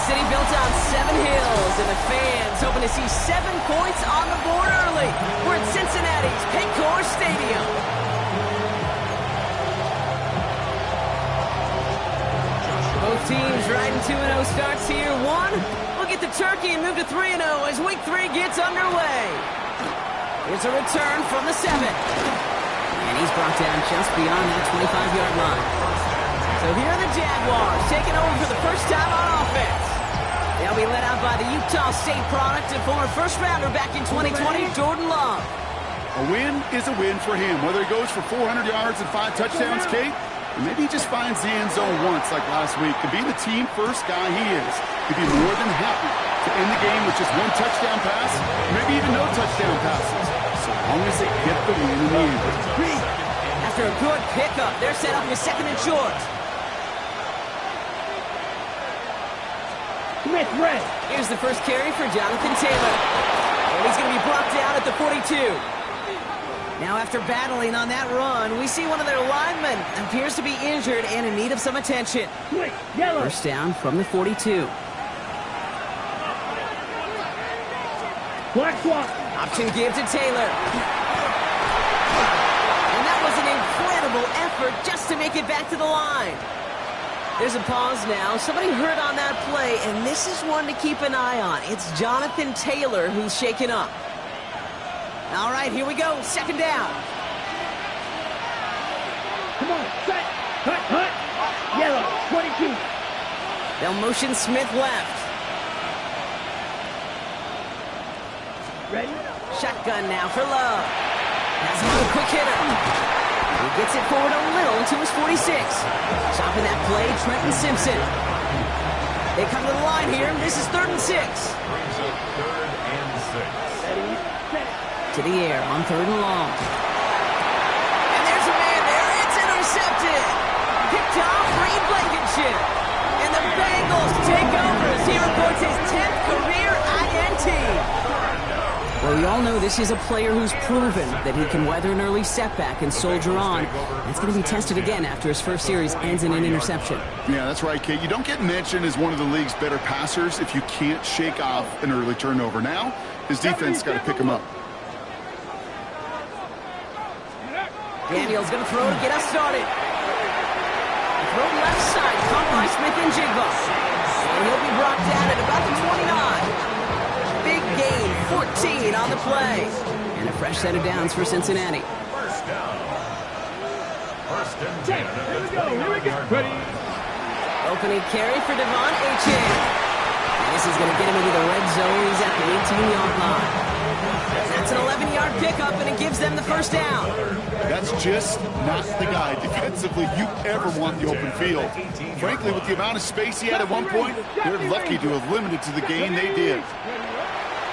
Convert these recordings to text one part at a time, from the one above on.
city built on 7 hills, and the fans hoping to see 7 points on the board early. We're at Cincinnati's Paycor Stadium. Both teams riding 2-0 starts here. We'll get the turkey and move to 3-0 as week 3 gets underway. Here's a return from the 7. And he's brought down just beyond that 25-yard line. So here are the Jaguars taking over for the first time on offense. They'll be led out by the Utah State product and former first-rounder back in 2020, Jordan Love. A win is a win for him, whether he goes for 400 yards and 5 touchdowns, Kate, or maybe he just finds the end zone once like last week. To be the team-first guy he is, he'd be more than happy to end the game with just 1 touchdown pass, maybe even no touchdown passes, so long as they get the win in the end. After a good pickup, they're set up with 2nd and short. Smith red. Here's the first carry for Jonathan Taylor. And he's going to be brought down at the 42. Now after battling on that run, we see one of their linemen appears to be injured and in need of some attention. Quick, yellow. First down from the 42. Black swap. Option give to Taylor. And that was an incredible effort just to make it back to the line. There's a pause now. Somebody hurt on that play, and this is one to keep an eye on. It's Jonathan Taylor who's shaken up. All right, here we go. 2nd down. Come on, set. Hut. Yellow, 22. They'll motion Smith left. Ready? Shotgun now for Love. Has him on a quick hitter. He gets it forward a little to his 46. Stopping that play, Trenton Simpson. They come to the line here. This is 3rd and 6. To the air on 3rd and long. And there's a man there. It's intercepted. Picked off Reed Blankenship. And the Bengals take over as he reports his 10th career INT. Well, we all know this is a player who's proven that he can weather an early setback and soldier on. It's going to be tested again after his first series ends in an interception. Yeah, that's right, Kate. You don't get mentioned as one of the league's better passers if you can't shake off an early turnover. Now, his defense got to pick him up. Daniel's going to throw to get us started. Throw left side, caught by Smith and Jigba. And he'll be brought down at about the 29. Big gain, 14 on the play. And a fresh set of downs for Cincinnati. First down. Check. Here we go. Ready. Opening carry for Devon Achane. This is going to get him into the red zone. He's at the 18-yard line. That's an 11-yard pickup, and it gives them the first down. That's just not the guy defensively you ever want the open field. Frankly, with the amount of space he had at one point, they're lucky to have limited to the gain they did.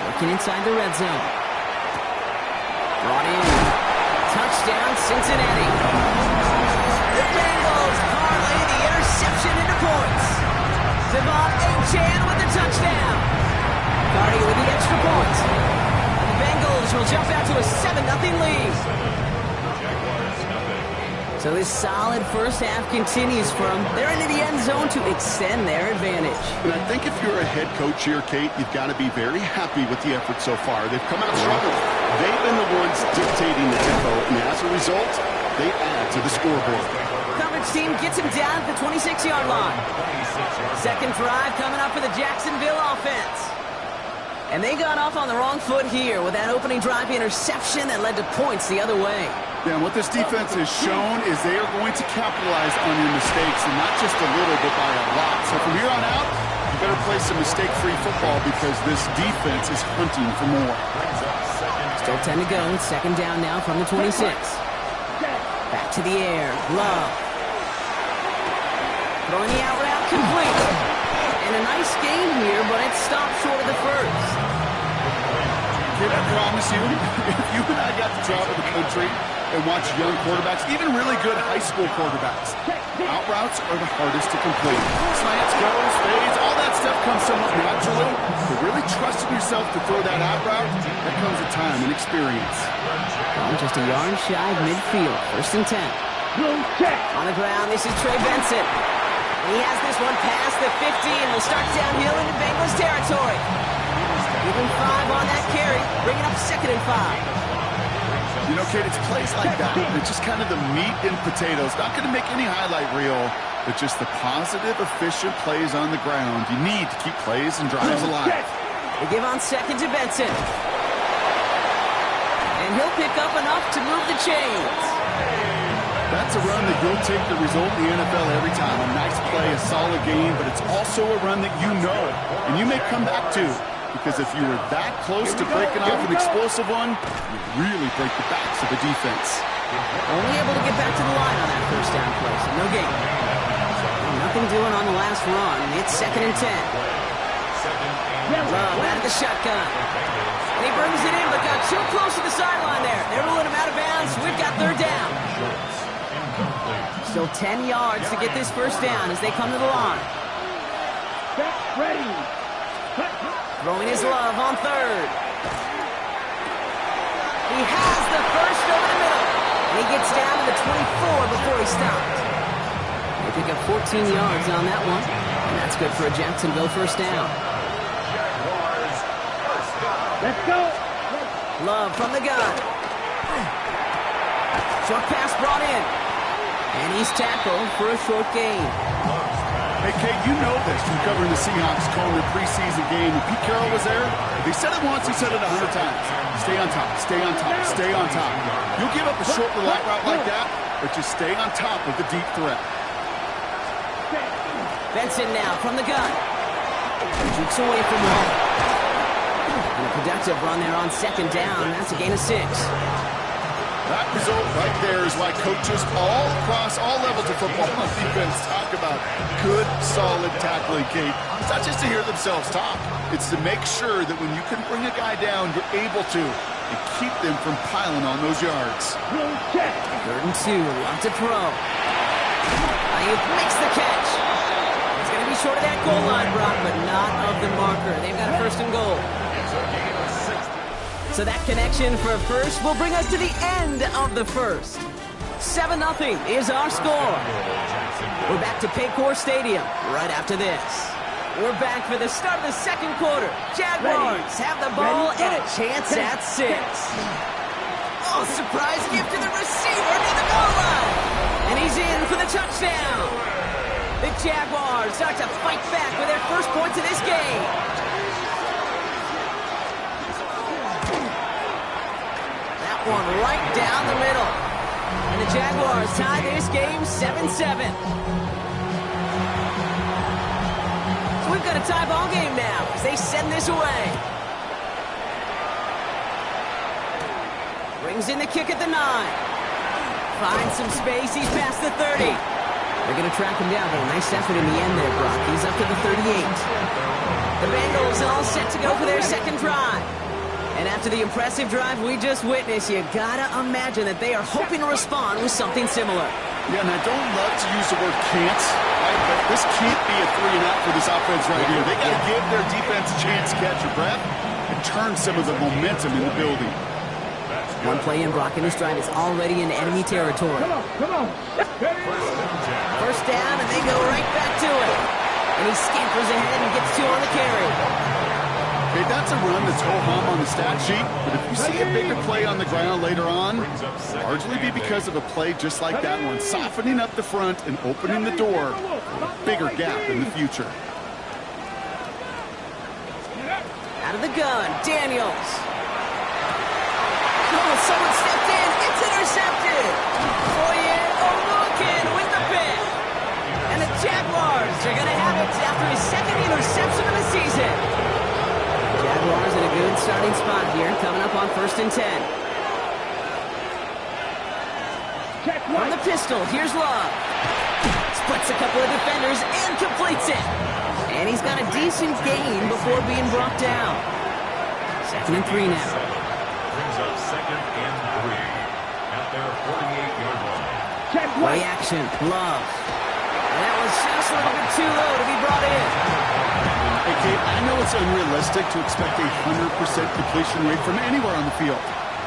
Working inside the red zone. Brought in. Touchdown, Cincinnati. The Bengals parlay the interception into points. Devon Achane with the touchdown. Cardi with the extra point. The Bengals will jump out to a 7-0 lead. So this solid first half continues for them. They're into the end zone to extend their advantage. And I think if you're a head coach here, Kate, you've got to be very happy with the effort so far. They've come out strong. They've been the ones dictating the tempo, and as a result, they add to the scoreboard. Coverage team gets him down at the 26-yard line. Second drive coming up for the Jacksonville offense. And they got off on the wrong foot here with that opening drive interception that led to points the other way. Yeah, and what this defense has shown is they are going to capitalize on your mistakes, and not just a little, but by a lot. So from here on out, you better play some mistake-free football because this defense is hunting for more. Still 10 to go. 2nd down now from the 26. Back to the air. Love. Throwing the out route complete. And a nice game here, but it stopped short of the first. Kid, I promise you, if you and I got to travel the country and watch young quarterbacks, even really good high school quarterbacks, out routes are the hardest to complete. Slants, goes, fades, all that stuff comes somewhat naturally. But really trusting yourself to throw that out route, that comes with time and experience. Well, just a yard shy of midfield. 1st and 10. Blue check. On the ground, this is Trey Benson. He has this one past the 50 and will start downhill into Bengals territory. Give him 5 on that carry, bringing up 2nd and 5. You know, Kate, it's plays like that. It's just kind of the meat and potatoes. Not going to make any highlight reel, but just the positive, efficient plays on the ground. You need to keep plays and drives alive. They give on 2nd to Benson. And he'll pick up enough to move the chains. That's a run that you'll take the result in the NFL every time. A nice play, a solid game, but it's also a run that you know and you may come back to. Because if you were that close to breaking off an explosive one, you really break the backs of the defense. Only able to get back to the line on that 1st down play, so no gain. Nothing doing on the last run. It's 2nd and 10. Love out of the shotgun. And he brings it in, but got too close to the sideline there. They're ruling him out of bounds. We've got 3rd down. Still 10 yards to get this 1st down as they come to the line. Ready. Throwing his Love on 3rd. He has the 1st over the middle. And he gets down to the 24 before he stops. They pick up 14 yards on that one. And that's good for a Jacksonville 1st down. Let's go. Love from the gun. Short pass brought in. And he's tackled for a short gain. Hey, Kate, you know this from covering the Seahawks, calling their preseason game. When Pete Carroll was there, they said it once, he said it 100 times. Stay on top, stay on top, stay on top. You'll give up a short route like that, but just stay on top of the deep threat. Benson now from the gun. Jukes away from one. And a productive run there on 2nd down. That's a gain of 6. That result right there is why coaches all across all levels of football on defense talk about good, solid tackling, Kate. It's not just to hear themselves talk. It's to make sure that when you can bring a guy down, you're able to and keep them from piling on those yards. 3rd and 2, lot to throw. Ayuk makes the catch. It's going to be short of that goal line, Brock, but not of the marker. They've got a 1st and goal. So that connection for a 1st will bring us to the end of the 1st. 7-0 is our score. We're back to Paycor Stadium right after this. We're back for the start of the 2nd quarter. Jaguars have the ball and a chance at 6. Oh, surprise gift to the receiver near the goal line. And he's in for the touchdown. The Jaguars start to fight back with their 1st points of this game. One right down the middle. And the Jaguars tie this game 7-7. So we've got a tie ball game now as they send this away. Brings in the kick at the 9. Finds some space. He's past the 30. They're going to track him down, but a nice effort in the end there, Brock. He's up to the 38. The Bengals all set to go for their 2nd drive. And after the impressive drive we just witnessed, you gotta imagine that they are hoping to respond with something similar. Yeah, and I don't love to use the word can't, right? But this can't be a 3 and out for this offense right here. They gotta give their defense a chance to catch your breath and turn some of the momentum in the building. One play in, Brock, and this drive is already in enemy territory. Come on. 1st down, and they go right back to it. And he scampers ahead and gets 2 on the carry. Okay, that's a run that's ho-hum on the stat sheet, but if you see a bigger play on the ground later on, largely be because of a play just like that one, softening up the front and opening the door for a bigger gap in the future. Out of the gun, Daniels. Oh, someone stepped in. It's intercepted. Boye Oluokun with the pick. And the Jaguars are going to have it after his 2nd interception of the season. Jaguars in a good starting spot here, coming up on 1st and 10. From the pistol, here's Love. Splits a couple of defenders and completes it. And he's got a decent gain before being brought down. 2nd and 3 now. Brings up 2nd and 3 at their 48-yard line. Play action, Love. And that was just a little bit too low to be brought in. Hey, Kate, I know it's unrealistic to expect a 100% completion rate from anywhere on the field.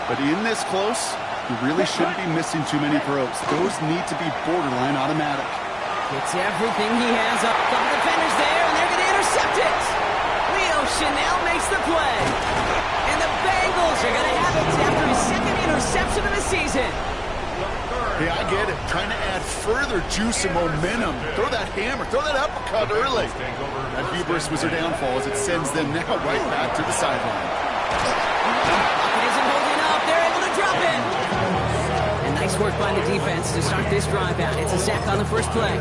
But in this close, you really shouldn't be missing too many throws. Those need to be borderline automatic. Gets everything he has up. Couple defenders there, and they're going to intercept it. Leo Chanel makes the play. And the Bengals are going to have it after his second interception of the season. Hey, I get it. Trying to add further juice and momentum. Throw that hammer. Throw that uppercut early. That hubris was their downfall as it sends them now right back to the sideline. It isn't holding up. They're able to drop it. And nice work by the defense to start this drive out. It's a sack on the first play.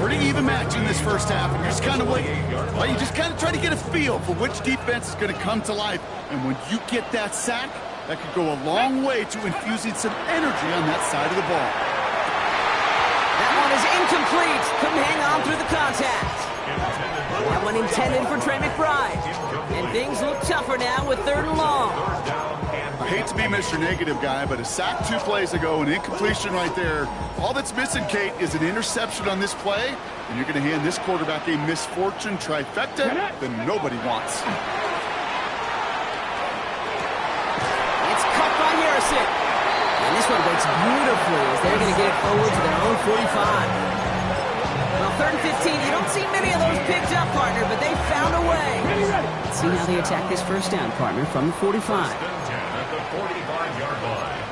Pretty even match in this first half. And you're just kind of waiting. Well, you just kind of try to get a feel for which defense is going to come to life. And when you get that sack, that could go a long way to infusing some energy on that side of the ball. That one is incomplete. Couldn't hang on through the contact. That one intended for Trey McBride. And things look tougher now with 3rd and long. I hate to be Mr. Negative guy, but a sack 2 plays ago, an incompletion right there. All that's missing, Kate, is an interception on this play. And you're going to hand this quarterback a misfortune trifecta that nobody wants. And this one breaks beautifully as they're going to get it forward to their own 45. Well, 3rd and 15, you don't see many of those picked up, partner, but they found a way. Let's see how they attack this first down, partner, from the 45. At the 45-yard line.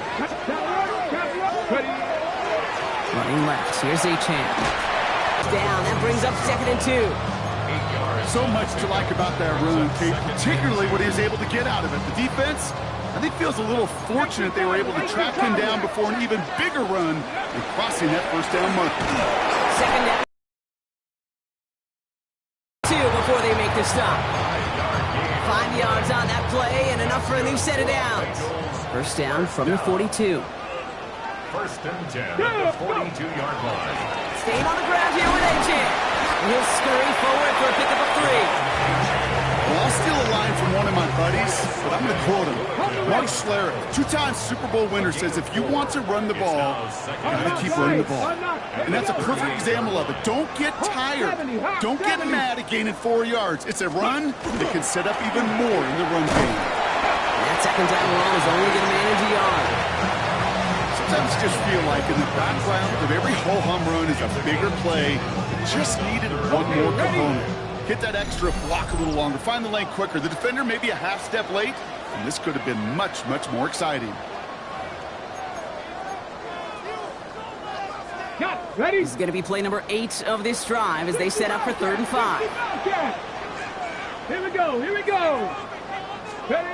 Running left, here's Achane. Down, that brings up 2nd and 2. 8 yards. So much to like about that run, Kate, particularly what he was able to get out of it. The defense, I think, feels a little fortunate they were able to track him down before an even bigger run and crossing that first down marker. 2nd down. 2 before they make the stop. 5 yards on that play and enough for a new set of downs. First down from the 42. 1st and 10 at the 42-yard line. Staying on the ground here with Achane. He'll scurry forward for a pickup of 3. Well, I'll steal a line from one of my buddies, but I'm going to quote him. Mark Schlereth, 2-time Super Bowl winner, says if you want to run the ball, you got to keep running the ball. And that's a perfect example of it. Don't get tired. Don't get mad at gaining 4 yards. It's a run that can set up even more in the run game. That 2nd down run is only going to manage a yard. Sometimes I just feel like in the background of every ho-hum run is a bigger play that just needed one more component. Hit that extra block a little longer, find the lane quicker. The defender may be a half step late, and this could have been much, much more exciting. Ready? This is going to be play number 8 of this drive as they set up for 3rd and 5. Here we go, here we go. Ready?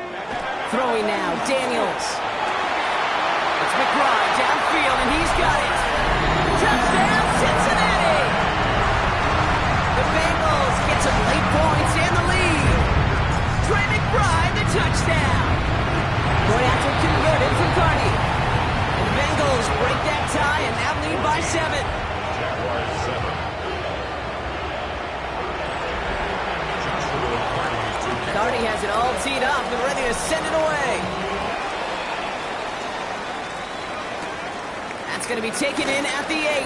Throwing now, Daniels. It's McBride downfield, and he's got it. Touchdown, Cincinnati! The Bengals get some late points and the lead. Trey McBride, the touchdown. Going after converted from Carney. And the Bengals break that tie and now lead by 7. Jaguars 7. Carney has it all teed up and ready to send it away. That's going to be taken in at the 8.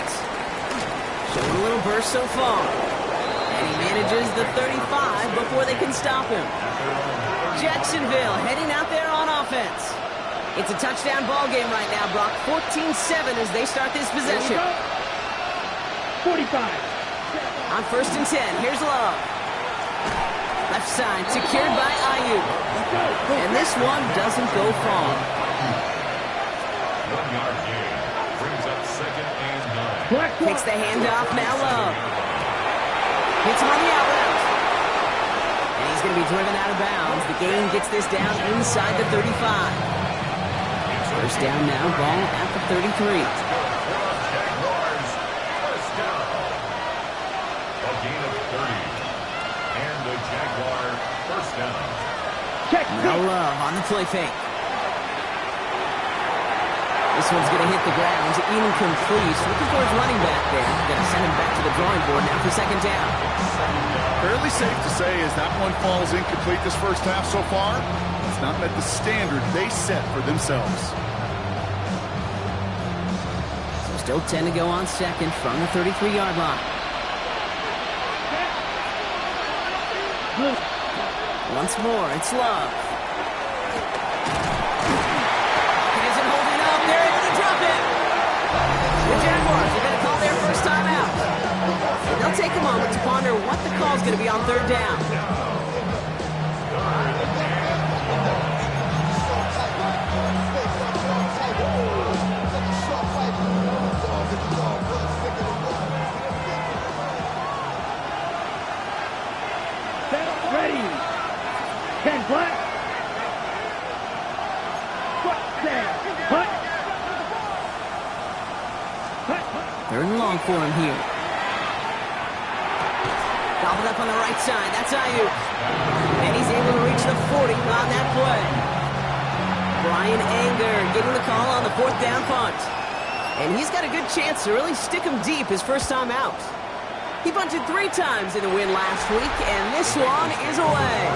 Showing a little burst so far. And he manages the 35 before they can stop him. Jacksonville heading out there on offense. It's a touchdown ball game right now, Brock. 14-7 as they start this possession. 45. On 1st and 10, here's Love. Left side, secured by Ayuk. And this one doesn't go far. 1-yard gain. Brings up 2nd and 9. Takes the handoff, now Love. Hits him on the out route. And he's going to be driven out of bounds. The gain gets this down inside the 35. First down now, ball at the 33. Jaguars, first down. A gain of 30. And the Jaguar first down. Now Love on the play fake. This one's going to hit the ground, incomplete. Looking for his running back there. Going to send him back to the drawing board now for 2nd down. Fairly safe to say as that one falls incomplete this first half so far, it's not met the standard they set for themselves. So still 10 to go on 2nd from the 33-yard line. Once more, it's Love. He isn't holding up. They're able to drop it. The Jaguars are going to call their first time out. We'll take a moment to ponder what the call's going to be on third down. Ready. 10 black. Hut. Third and long for him here. Gobbled up on the right side. That's Ayuk. And he's able to reach the 40 on that play. Brian Anger getting the call on the fourth down punt. And he's got a good chance to really stick him deep his first time out. He punted 3 times in the win last week, and this one is away.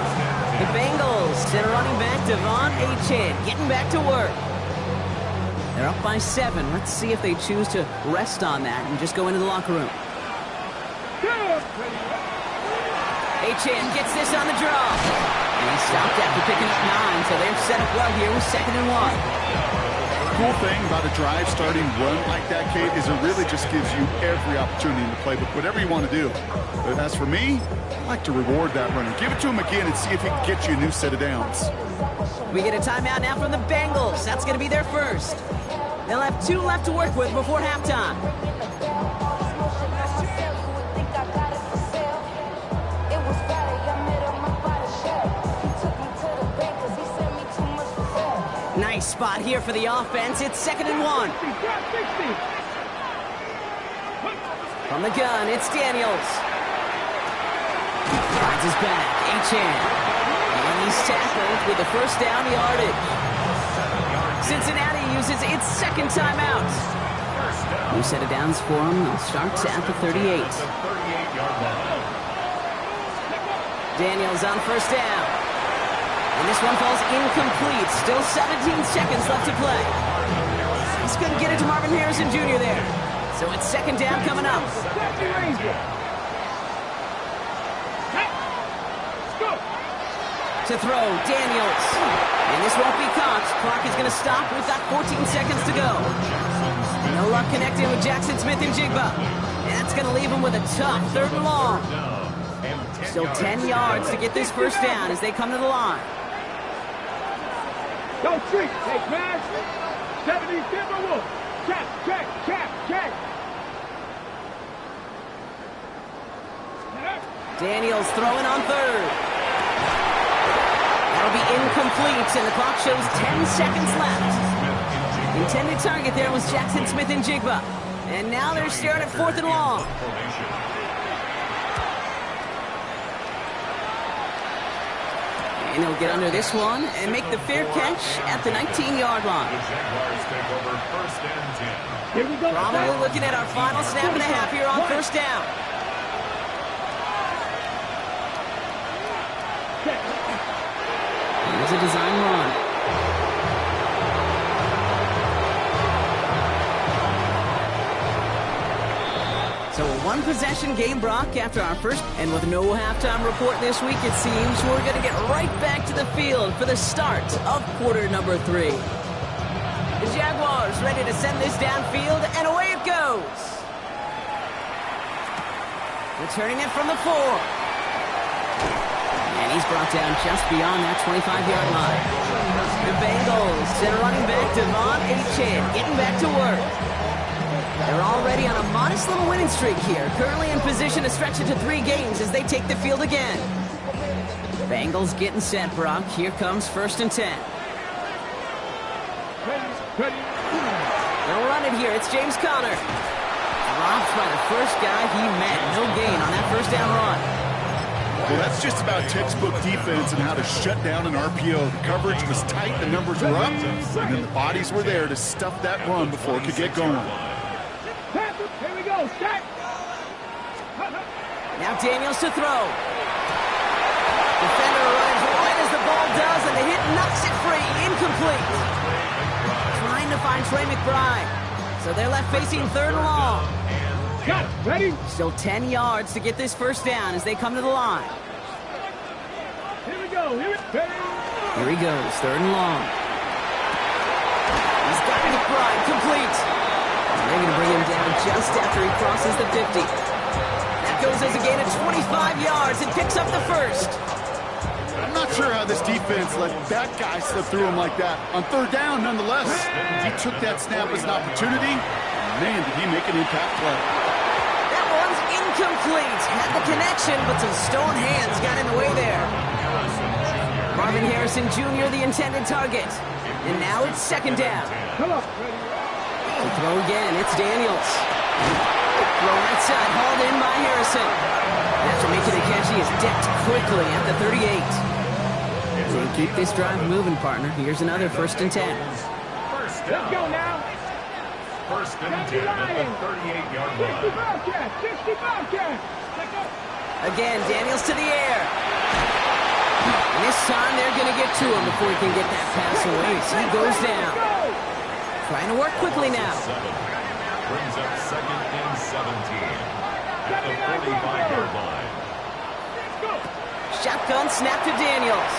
The Bengals send a running back Devon Achane getting back to work. They're up by 7. Let's see if they choose to rest on that and just go into the locker room. Achane gets this on the draw. And he stopped after picking up 9, so they're set up well here with 2nd and 1. Cool thing about a drive starting run like that, Kate, is it really just gives you every opportunity in the playbook, whatever you want to do. But as for me, I like to reward that runner. Give it to him again and see if he can get you a new set of downs. We get a timeout now from the Bengals. That's going to be their first. They'll have 2 left to work with before halftime. Nice spot here for the offense. It's 2nd and 1. From the gun, it's Daniels. Finds his back, Achane. And he's tackled with the first down yardage. Cincinnati uses its 2nd timeout. New set of downs for him. They'll start at the 38. Daniels on first down. And this one falls incomplete. Still 17 seconds left to play. He's going to get it to Marvin Harrison Jr. there. So it's 2nd down coming up. To throw, Daniels. And this won't be caught. Clock is going to stop. We've got 14 seconds to go. No luck connecting with Jackson Smith and Jigba. And that's going to leave him with a tough 3rd and long. Still 10 yards to get this first down as they come to the line. Go treat. Take pass. 70 Timberwolves. Check. Daniels throwing on 3rd. That'll be incomplete, and the clock shows 10 seconds left. Intended target there was Jackson Smith and Jigba. And now they're staring at 4th and long. And they'll get under this one and make the fair catch at the 19-yard line. Here we go. Probably looking at our final snap and a half here on first down. Here's a design run. So a one-possession game, Brock, after our first. And with no halftime report this week, it seems we're going to get right back to the field for the start of quarter number 3. The Jaguars ready to send this downfield, and away it goes. Returning it from the 4. And he's brought down just beyond that 25-yard line. The Bengals send a running back Devon Achane getting back to work. They're already on a modest little winning streak here, currently in position to stretch it to 3 games as they take the field again. Bengals getting set, Brock. Here comes 1st and 10. They'll run it here. It's James Conner. Dropped by the first guy he met. No gain on that first down run. Well, that's just about textbook defense and how to shut down an RPO. The coverage was tight, the numbers were up, and then the bodies were there to stuff that run before it could get going. Here we go. Stack. Now Daniels to throw. Defender runs right as the ball does, and the hit knocks it free. Incomplete. Trying to find Trey McBride. So they're left facing 3rd and long. Got it. Ready? Still 10 yards to get this first down as they come to the line. Here we go. Here Here he goes. 3rd and long. He's got McBride complete. And they're going to bring him down just after he crosses the 50. That goes as a gain of 25 yards and picks up the first. I'm not sure how this defense let that guy slip through him like that. On third down, nonetheless, he took that snap as an opportunity. Man, did he make an impact play. That one's incomplete. Had the connection, but some stone hands got in the way there. Marvin Harrison Jr., the intended target. And now it's second down. Come on. To throw again, it's Daniels. Throw right side, hauled in by Harrison. After making the catch, he is decked quickly at the 38. So keep this drive moving, partner. Here's another 1st and 10. First Let's go down. now. First and 10 at the 38-yard 60 line. Bobcats. 60 Bobcats. Let's go. Again, Daniels to the air. And this time they're going to get to him before he can get that pass away. So he goes down. Trying to work quickly now. Brings up second and 17 at the 45-yard line. Shotgun snap to Daniels.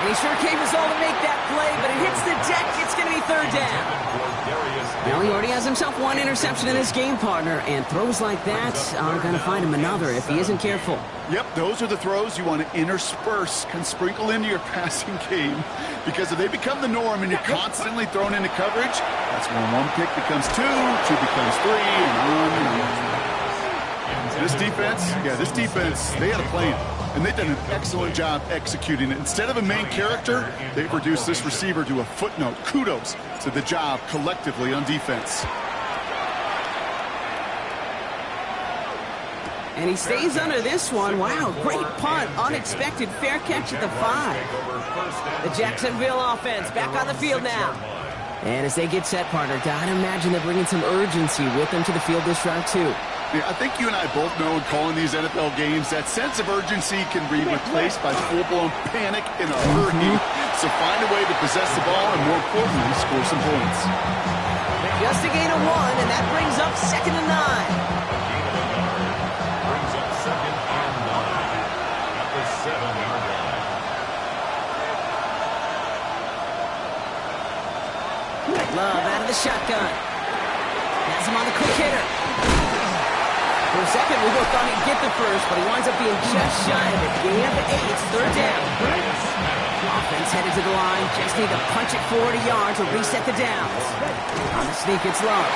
And he sure came his all to make that play, but it hits the deck. It's going to be third down. Well, he already has himself one interception in this game, partner, and throws like that are going to find him another if he isn't careful. Yep, those are the throws you want to intersperse, can sprinkle into your passing game, because if they become the norm and you're constantly thrown into coverage, that's when one pick becomes two becomes three, and on and on. This defense, they had a plan, and they've done an excellent job executing it. Instead of a main character, they've reduced this receiver to a footnote. Kudos to the job collectively on defense. And he stays under this one. Wow, great punt. Unexpected fair catch at the 5. The Jacksonville offense back on the field now. And as they get set, partner, gotta imagine they're bringing some urgency with them to the field this drive, too. Yeah, I think you and I both know in calling these NFL games that sense of urgency can be replaced by full-blown panic in a hurry. So find a way to possess the ball and, more importantly, score some points. Just a gain of 1, and that brings up second and 9. Brings up second and 9 at the 7-yard line. Love out of the shotgun. Has him on the quick hitter. For a second, we both thought he'd get the first, but he winds up being just shy of it. Gain of 8, it's third down. Offense headed to the line. Just need to punch it 40 yards to reset the downs. On the sneak, it's Love.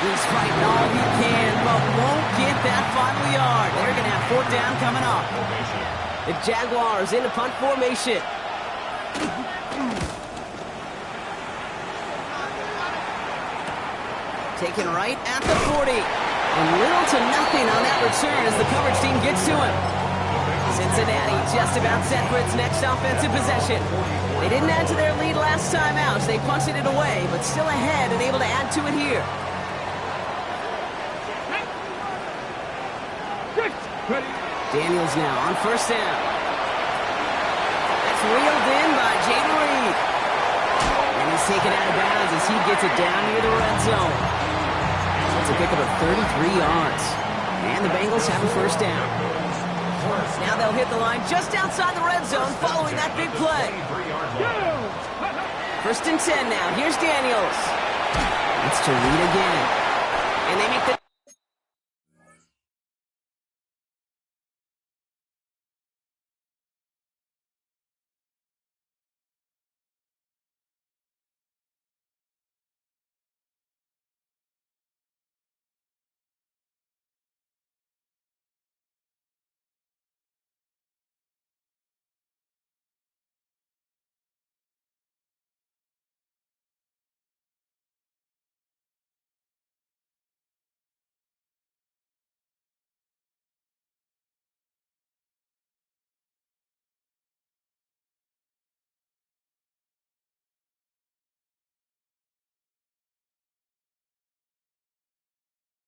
He's fighting all he can, but won't get that final yard. They're going to have fourth down coming up. The Jaguars into punt formation. Taken right at the 40. And little to nothing on that return as the coverage team gets to him. Cincinnati just about set for its next offensive possession. They didn't add to their lead last time out, so they punted it away, but still ahead and able to add to it here. Daniels now on first down. That's reeled in by Jaden Reed. And he's taken out of bounds as he gets it down near the red zone. It's a pickup of 33 yards. And the Bengals have a first down. Now they'll hit the line just outside the red zone following that big play. First and 10 now. Here's Daniels. It's to Reed again. And they make the...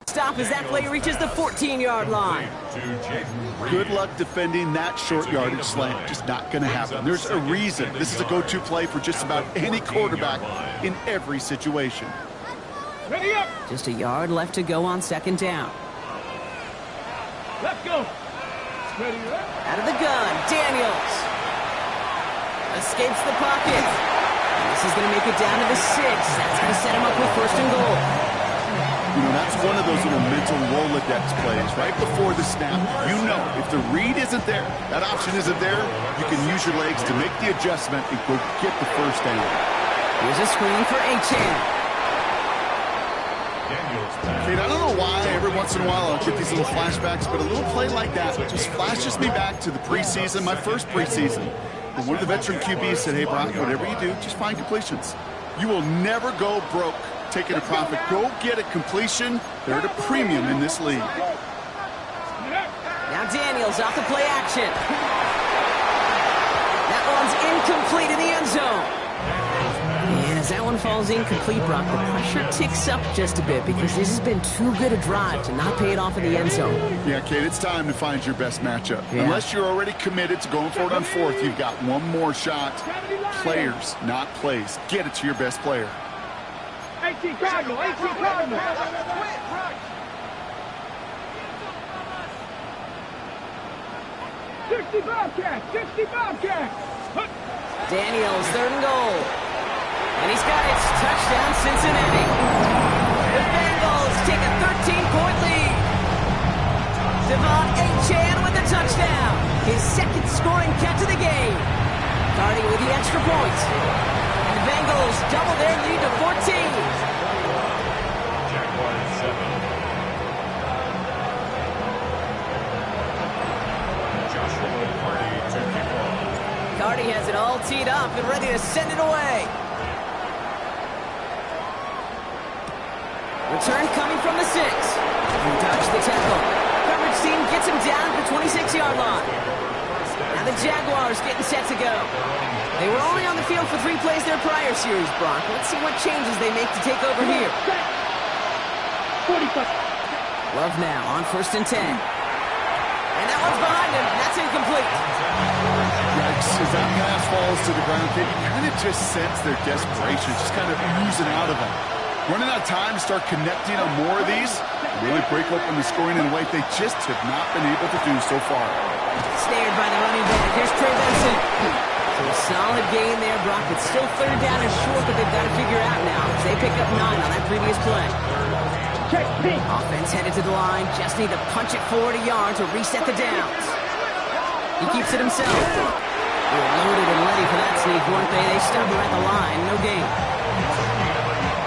stop as that play reaches the 14-yard line. Good luck defending that short yardage slant. Just not going to happen. There's a reason this is a go-to play for just about any quarterback in every situation. Ready up. Just a yard left to go on second down. Let's go. Ready up. Out of the gun, Daniels. Escapes the pocket. And this is going to make it down to the 6. That's going to set him up with first and goal. You know, that's one of those little mental Rolodex plays right before the snap. You know, if the read isn't there, that option isn't there, you can use your legs to make the adjustment and go get the first down. Here's a screen for Achane. Kate, I don't know why every once in a while I'll get these little flashbacks, but a little play like that just flashes me back to the preseason, my first preseason. And one of the veteran QBs said, hey, Brock, whatever you do, just find completions. You will never go broke taking a profit. Go get a completion. They're at a premium in this league. Now Daniels off the play action. That one's incomplete in the end zone. And as that one falls incomplete, Brock, the pressure ticks up just a bit because this has been too good a drive to not pay it off in the end zone. Yeah, Kate, it's time to find your best matchup. Yeah. Unless you're already committed to going for it on fourth, you've got one more shot. Players, not plays. Get it to your best player. 18 Cardinal, 18 Cardinal. 60 Bobcats, 60 Bobcats. Daniels, 3rd and goal. And he's got it. Touchdown, Cincinnati. The Bengals take a 13-point lead. Devon Achane with the touchdown. His second scoring catch of the game. Cardi with the extra point. And the Bengals double their lead to 14. Jaguars 7. Joshua Cardi to kick off. Cardi has it all teed up and ready to send it away. Return coming from the 6. He dodged the tackle. Coverage team gets him down at the 26-yard line. Now the Jaguars getting set to go. They were only on the field for 3 plays their prior series, Brock. Let's see what changes they make to take over here. 45. Love now on 1st and 10. And that one's behind him. That's incomplete. Yikes, as that pass falls to the ground, Kate, you kind of just sense their desperation, just kind of oozing out of them. Running out of time to start connecting on more of these, really break open the scoring in a way they just have not been able to do so far. Snared by the running back. Here's Trey Benson. So a solid gain there, Brock. It's still 3rd down and short, but they've got to figure out now because they picked up 9 on that previous play. Offense headed to the line. Just need to punch it forward a yard to reset the downs. He keeps it himself. They were loaded and ready for that sneak, weren't they? They stopped him at the line. No gain.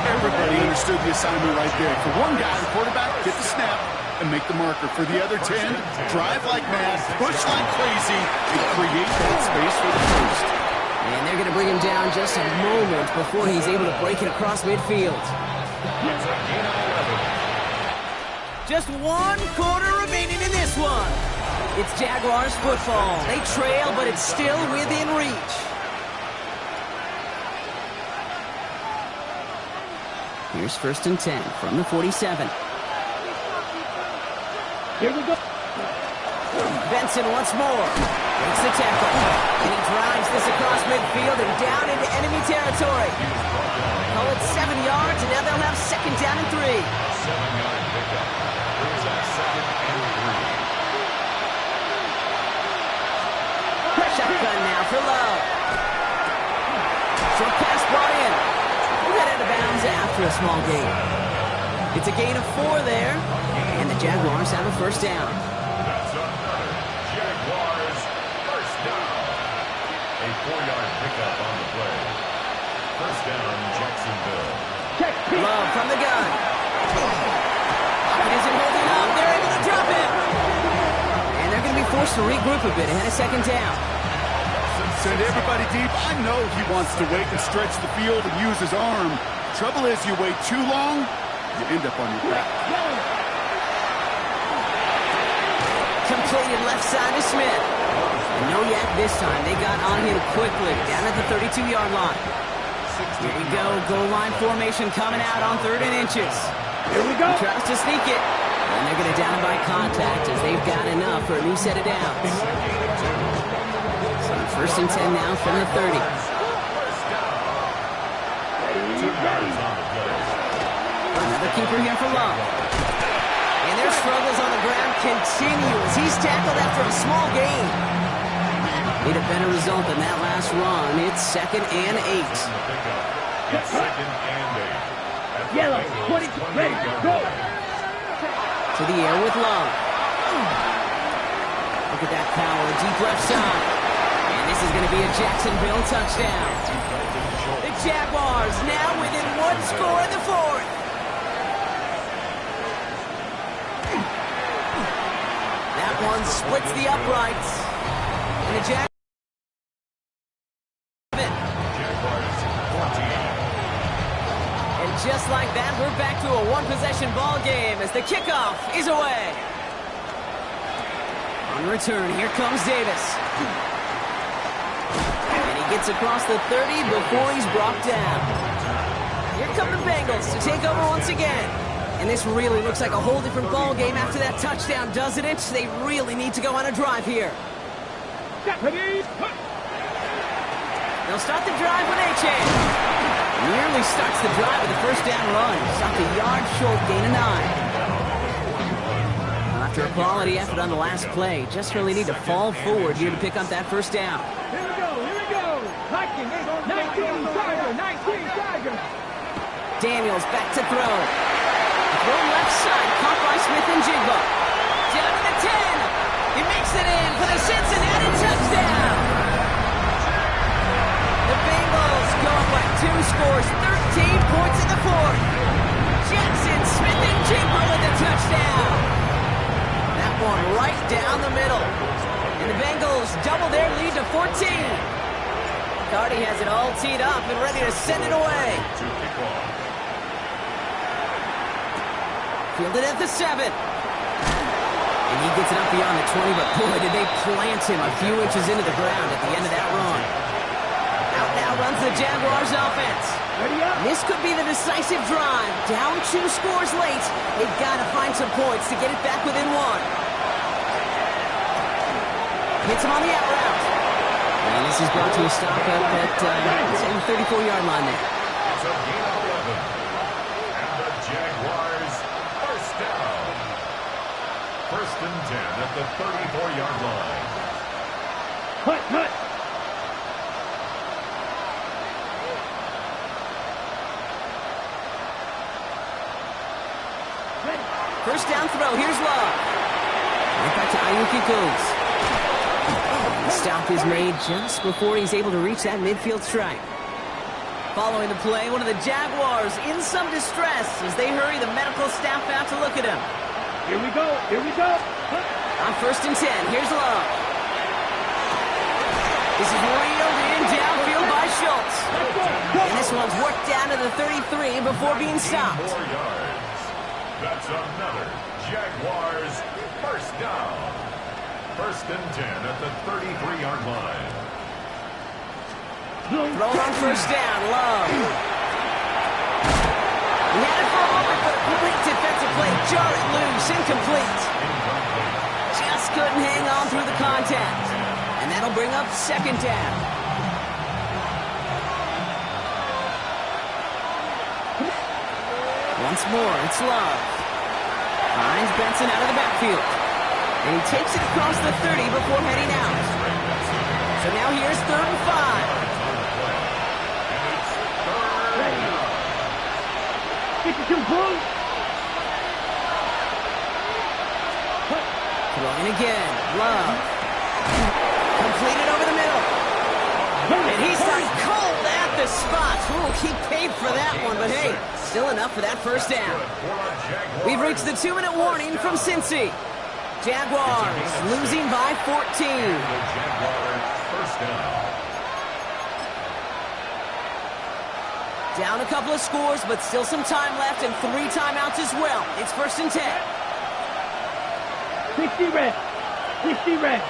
Everybody understood the assignment right there. For one guy, the quarterback, get the snap and make the marker. For the other 10, drive like mad, push like crazy, and create that space for the first. And they're going to bring him down just a moment before he's able to break it across midfield. Just 1 quarter remaining in this one. It's Jaguars football. They trail, but it's still within reach. Here's 1st and 10 from the 47. Here we go. Benson once more. Makes the tackle. And he drives this across midfield and down into enemy territory. Call it 7 yards, and now they'll have 2nd down and 3. 7-yard pickup. Brings up 2nd and 3. Shotgun now for Love. Short pass brought in. We'll get out of bounds after a small gain. It's a gain of 4 there, and the Jaguars have a 1st down. That's another Jaguars first down. A 4-yard pickup on the play. First down, Jacksonville. Love from the gun. Pocket isn't holding up. They're able to drop it. And they're going to be forced to regroup a bit ahead of 2nd down. Send everybody deep. I know he wants to wait and stretch the field and use his arm. Trouble is, you wait too long, you end up on your back. Completed left side to Smith. And no yak this time. They got on him quickly, down at the 32-yard line. Here we go. Goal line formation coming out on 3rd and inches. Here we go. He tries to sneak it. And they're going to down by contact as they've got enough for a new set of downs. So 1st and 10 now from the 30. Another keeper here for Love. And their struggles on the ground continue as he's tackled after a small gain. Need a better result than that last run. It's 2nd and 8. It's 2nd and 8. Yellow, 20, ready, go. To the air with Love. Look at that power, deep left side. And this is going to be a Jacksonville touchdown. The Jaguars now within one score in the fourth. That one splits the uprights. And the Jaguars. And just like that, we're back to a one-possession ball game as the kickoff is away. On return, here comes Davis. And he gets across the 30 before he's brought down. Here come the Bengals to take over once again. And this really looks like a whole different ball game after that touchdown, doesn't it? They really need to go on a drive here. They'll start the drive with H.A. Nearly starts the drive with a first down run. Stopped a yard short, gain of 9. After a quality effort on the last play, just really need to fall forward here to pick up that first down. Here we go, here we go. 19 Tiger, 19 Tiger. Daniels back to throw. Throw left side, caught by Smith and Jigba. Down to the 10. He makes it in for the Cincinnati touchdown. The Bengals go up by 2 scores, 13 points in the fourth. Jackson, Smith and Jigba with the touchdown. That one right down the middle. And the Bengals double their lead to 14. Cardi has it all teed up and ready to send it away. Fielded at the 7. And he gets it up beyond the 20, but boy, did they plant him a few inches into the ground at the end of that run. Out now runs the Jaguars offense. This could be the decisive drive. Down 2 scores late. They've got to find some points to get it back within 1. Hits him on the out route. And this is brought to a stop up at the 34-yard line there. It's a gain of 11. And the Jaguars first down. First and 10 at the 34-yard line. Hut. First down throw. Here's Love. Right back to Ayuki goes. The stop is made just before he's able to reach that midfield strike. Following the play, one of the Jaguars in some distress as they hurry the medical staff out to look at him. Here we go. On first and 10, here's Love. This is reeled in downfield by Schultz. And this one's worked down to the 33 before being stopped. 4 yards. That's another Jaguars first down. First and 10 at the 33-yard line. Thrown on first down, Love. He had it for a moment, but a complete defensive play. Jarred loose, incomplete. Just couldn't hang on through the contact. And that'll bring up second down. Once more, it's Love. Finds Benson out of the backfield. And he takes it across the 30 before heading out. So now here's 3rd and 5. 52 Bulls. Throwing again. Love. Completed over the middle. And he's like cold at the spot. Ooh, he paid for that one, but hey, still enough for that first down. We've reached the 2-minute warning from Cincy. Jaguars losing by 14. First down. Down a couple of scores, but still some time left and 3 timeouts as well. It's first and 10. 60 red. 60 red.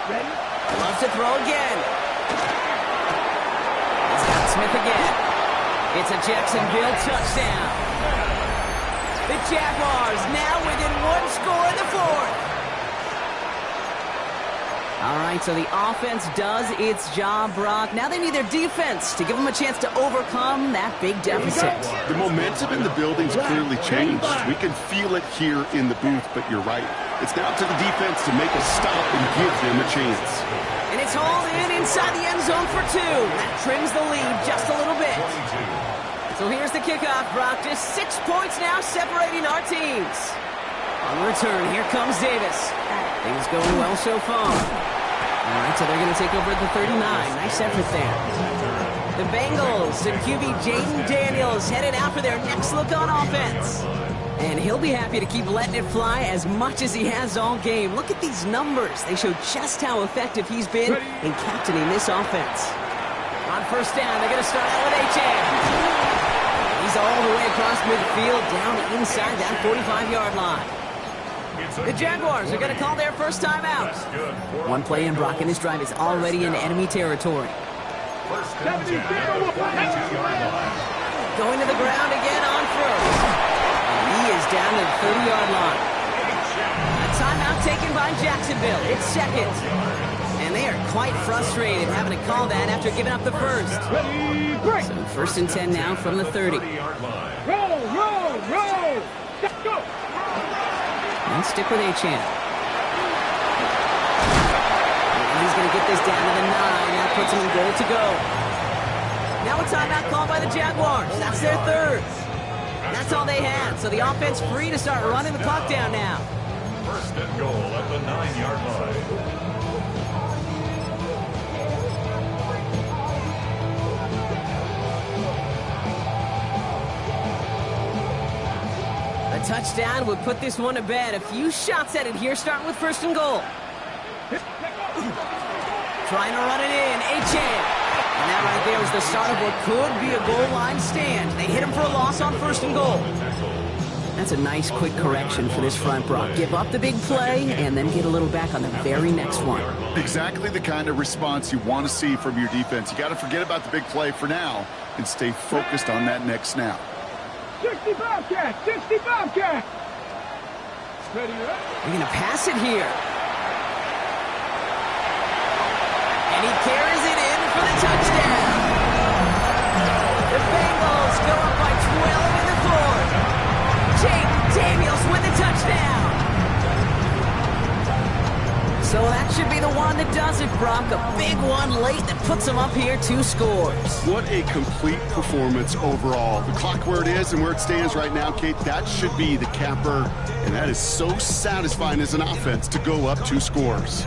Ready? Loves to throw again. He's got Smith again. It's a Jacksonville touchdown. The Jaguars now within 1 score in the fourth. All right, so the offense does its job, Brock. Now they need their defense to give them a chance to overcome that big deficit. The momentum in the building's clearly changed. We can feel it here in the booth, but you're right. It's now to the defense to make a stop and give them a chance. And it's hauled in inside the end zone for 2. That trims the lead just a little bit. 22. So here's the kickoff, Brock. Just 6 points now separating our teams. On the return, here comes Davis. Things going well so far. All right, so they're going to take over at the 39. Nice effort there. The Bengals and QB Jaden Daniels headed out for their next look on offense. And he'll be happy to keep letting it fly as much as he has all game. Look at these numbers. They show just how effective he's been in captaining this offense. On first down, they're going to start out with H.A. He's all the way across midfield, down inside that 45-yard line. The Jaguars are going to call their first timeout. One play in, Brock, and this drive is already in enemy territory. Going to the ground again on first. He is down to the 30-yard line. A timeout taken by Jacksonville. It's second. And they are quite frustrated having to call that after giving up the first. So first and 10 now from the 30. Roll! Let's go! And stick with Achane. And he's going to get this down to the 9. That puts him in goal to go. Now a timeout called by the Jaguars. That's their third. That's all they had. So the offense free to start running the clock down now. First and goal at the 9-yard line. A touchdown would put this one to bed. A few shots at it here, starting with first and goal. Trying to run it in, Achane. And that right there was the start of what could be a goal line stand. They hit him for a loss on first and goal. That's a nice quick correction for this front, Brock. Give up the big play and then get a little back on the very next one. Exactly the kind of response you want to see from your defense. You got to forget about the big play for now and stay focused on that next snap. 65 cat! Steady up. They're going to pass it here. And he carries it in for the touchdown. The Bengals go up by 12 in the fourth. Jake Daniels with the touchdown. So that should be the one that does it, Brock. A big one late that puts them up here 2 scores. What a complete performance overall. The clock where it is and where it stands right now, Kate, that should be the capper. And that is so satisfying as an offense to go up 2 scores.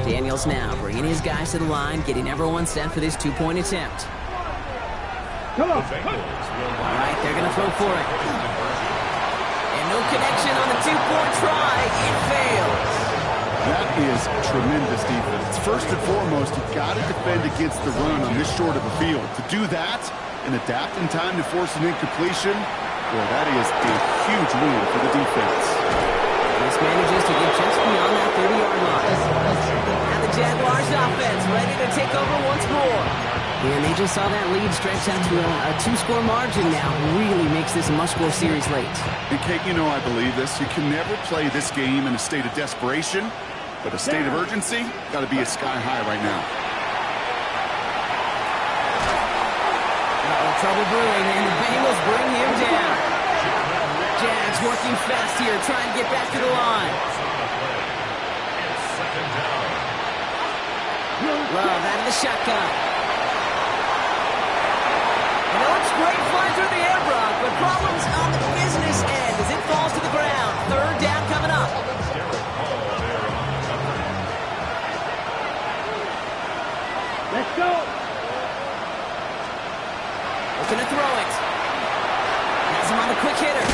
Daniels now bringing his guys to the line, getting everyone set for this 2-point attempt. Come on. All right, they're going to throw for it. And no connection on the 2-point try. It fails. That is tremendous defense. First and foremost, you've got to defend against the run on this short of a field. To do that and adapt in time to force an incompletion, well, that is a huge win for the defense. This manages to get just beyond that 30-yard line. Now the Jaguars offense ready to take over once more. And they just saw that lead stretch out to a 2-score margin now. Really makes this a must-score series late. And Kate, you know I believe this. You can never play this game in a state of desperation, but a state of urgency got to be at sky high right now. Trouble brewing, and the Bengals bring him down. Jags working fast here, trying to get back to the line. Love out of the shotgun. And it looks great flying through the air, Brock, but problems on the business end as it falls to the ground. Third down coming up. Let's go. Looking to throw it. Has him on the quick hitter.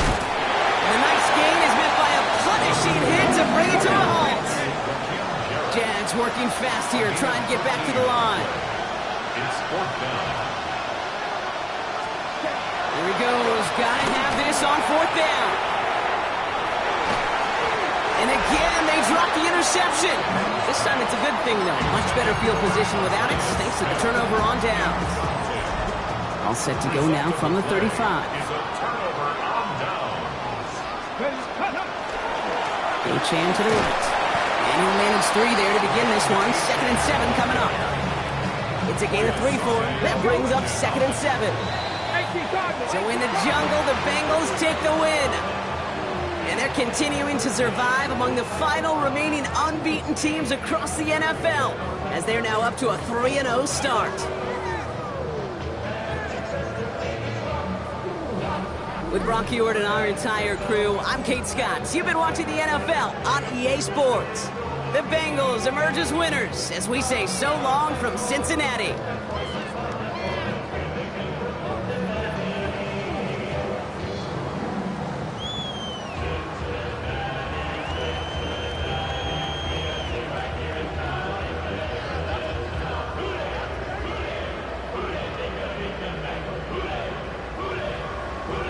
And a nice gain is met by a punishing hit to bring it to a halt. Jags working fast here, trying to get back to the line. It's 4th down. Here he goes. Gotta have this on 4th down. And again, they drop the interception. This time it's a good thing, though. Much better field position without it, thanks to the turnover on downs. All set to go now from the 35. Is a turnover on downs. Achane to the right. And he'll manage 3 there to begin this one. 2nd and 7 coming up. It's a gain of 3 for him. That brings up 2nd and 7. So in the jungle, the Bengals take the win. And they're continuing to survive among the final remaining unbeaten teams across the NFL as they're now up to a 3-0 start. With Bronky Ord and our entire crew, I'm Kate Scott. You've been watching the NFL on EA Sports. The Bengals emerge as winners as we say so long from Cincinnati.